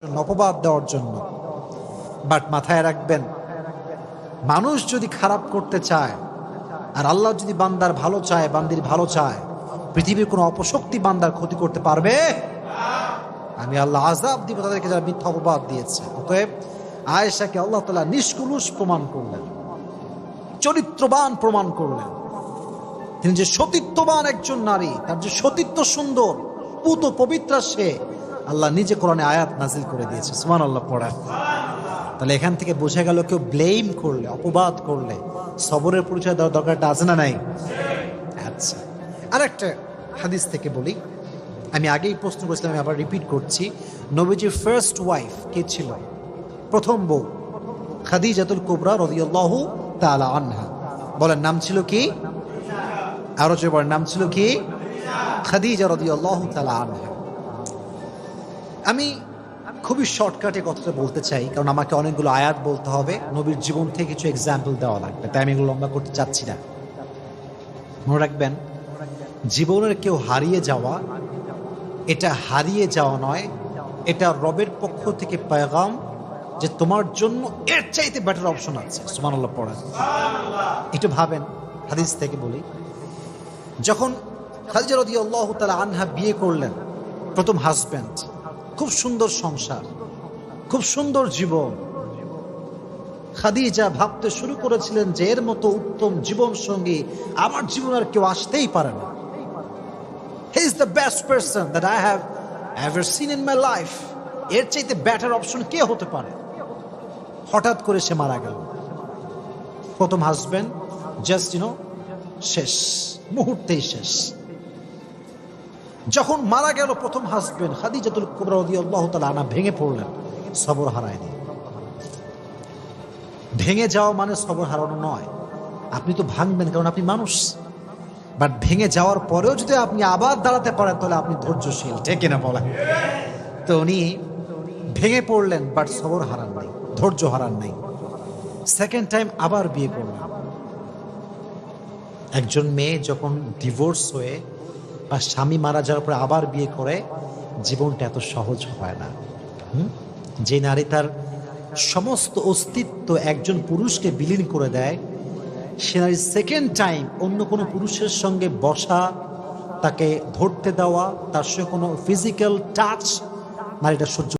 অপবাদ দেওয়ার জন্য। বাট মাথায় রাখবেন, মানুষ যদি খারাপ করতে চায় আর আল্লাহ যদি বান্দার ভালো চায়, বান্দির ভালো চায়, পৃথিবীর কোনো অপশক্তি বান্দার ক্ষতি করতে পারবে? আমি আল্লাহ আযাব দিব তাদেরকে যারা মিথ্যা অপবাদ দিয়েছে। অতএব আয়েশাকে আল্লাহ তাআলা নিষ্কলুষ প্রমাণ করলেন, চরিত্রবান প্রমাণ করলেন। তিনি যে সতীত্ববান একজন নারী, তার যে সতীত্ব সুন্দর, পুত পবিত্রা, সে আল্লাহ নিজে কোরআনে আয়াত নাজিল করে দিয়েছে। সুবহানাল্লাহ পড়া। তাহলে এখান থেকে বোঝা গেল, কেউ ব্লেম করলে, অপবাদ করলে সবরের পরিচয় দেওয়ার দরকারটা আছে না নাই? আচ্ছা, আরেকটা হাদিস থেকে বলি। আমি আগেই প্রশ্ন করেছিলাম, আমি আবার রিপিট করছি। নবীজির ফার্স্ট ওয়াইফ কে ছিল? প্রথম বউ খাদিজাতুল কুবরা রাদিয়াল্লাহু তাআলা আনহা। বলেন, নাম ছিল কি? আরো জোরে বলেন, নাম ছিল কি? খাদিজা রাদিয়াল্লাহু তাআলা আনহা। আমি খুবই শর্টকাটে কথাটা বলতে চাই, কারণ আমাকে অনেকগুলো আয়াত বলতে হবে, নবীর জীবন থেকে কিছু এক্সাম্পল দেওয়া লাগবে, তাই আমি এগুলো লম্বা করতে চাচ্ছি না। মনে রাখবেন, জীবনের কেউ হারিয়ে যাওয়া, এটা হারিয়ে যাওয়া নয়, এটা রবের পক্ষ থেকে পেগাম যে তোমার জন্য এর চাইতে বেটার অপশন আছে। সুবহানাল্লাহ পড়া। একটু ভাবেন, হাদিস থেকে বলি। যখন খাদিজা রাদিয়াল্লাহু তাআলা আনহা বিয়ে করলেন, প্রথম হাজব্যান্ড, খুব সুন্দর সংসার, খুব সুন্দর জীবন। খাদিজা ভাবতে শুরু করেছিলেন যে এর মতো উত্তম জীবন সঙ্গী আমার জীবন আর কেউ আসতেই পারে না। He is the best person that I have ever seen in my life. এর চাইতে বেটার অপশন কে হতে পারে? হঠাৎ করে সে মারা গেল। প্রথম হাজব্যান্ড জাস্ট শেষ, মুহূর্তেই শেষ। যখন মারা গেল প্রথম হাজবেন্ড, খাদিজাতুল কুবরা রাদিয়াল্লাহু তাআলা আনহা ভেঙে পড়লেন, সবর হারায়নি। ভেঙে যাওয়া মানে সবর হারানো নয়। আপনি তো ভাঙবেন, কারণ আপনি মানুষ। বাট ভেঙে যাওয়ার পরেও যদি আপনি আবার দাঁড়াতে পারেন, তাহলে আপনি ধৈর্যশীল, ঠিক কিনা বলেন? তো উনি ভেঙে পড়লেন, বাট সবর হারান নাই, ধৈর্য হারান নাই। সেকেন্ড টাইম আবার বিয়ে করলেন। একজন মেয়ে যখন ডিভোর্স হয়ে বা স্বামী মারা যাওয়ার পরে আবার বিয়ে করে, জীবনটা এত সহজ হয় না। যে নারী তার সমস্ত অস্তিত্ব একজন পুরুষকে বিলীন করে দেয়, সে নারী সেকেন্ড টাইম অন্য কোনো পুরুষের সঙ্গে বসা, তাকে ধরতে দেওয়া, তার সঙ্গে কোনো ফিজিক্যাল টাচ, নারীটা সহ্য